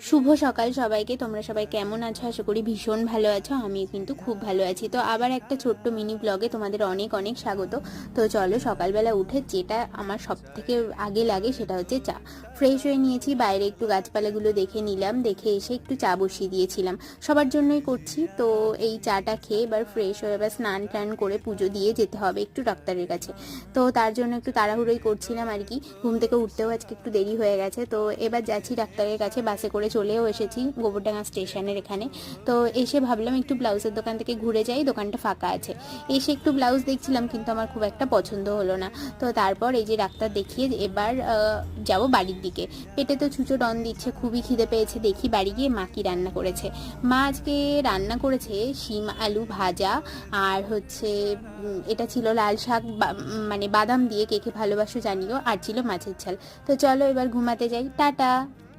শুভ সকাল সবাইকে। তোমরা সবাই কেমন আছো? আশা করি ভীষণ ভালো আছো। আমি কিন্তু খুব ভালো আছি। তো আবার একটা ছোট্ট মিনি ব্লগে তোমাদের অনেক অনেক স্বাগত। তো চলো, সকালবেলা উঠে যেটা আমার সব থেকে আগে লাগে সেটা হচ্ছে চা। ফ্রেশ হয়ে নিয়েছি, বাইরে একটু গাছপালাগুলো দেখে নিলাম, দেখে এসে একটু চা বসিয়ে দিয়েছিলাম, সবার জন্যই করছি। তো এই চাটা খেয়ে এবার ফ্রেশ হয়ে এবার স্নান টান করে পুজো দিয়ে যেতে হবে একটু ডাক্তারের কাছে। তো তার জন্য একটু তাড়াহুড়োই করছিলাম আর কি। ঘুম থেকে উঠতেও আজকে একটু দেরি হয়ে গেছে। তো এবার যাচ্ছি ডাক্তারের কাছে, বাসে করে চলেও এসেছি গোবরডাঙ্গা স্টেশনের এখানে। তো এসে ভাবলাম একটু ব্লাউজের দোকান থেকে ঘুরে যাই, দোকানটা ফাঁকা আছে। এসে একটু ব্লাউজ দেখছিলাম, কিন্তু আমার খুব একটা পছন্দ হলো না। তো তারপর এই যে ডাক্তার দেখিয়ে এবার যাব বাড়ির দিকে। পেটে তো ছুঁচো ডন দিচ্ছে, খুবই খিদে পেয়েছে। দেখি বাড়ি গিয়ে মা কি রান্না করেছে। মা আজকে রান্না করেছে শিম আলু ভাজা, আর হচ্ছে এটা ছিল লাল শাক, মানে বাদাম দিয়ে, কে কে ভালোবাসো জানিও, আর ছিল মাছের ঝাল। তো চলো এবার ঘুমাতে যাই, টাটা।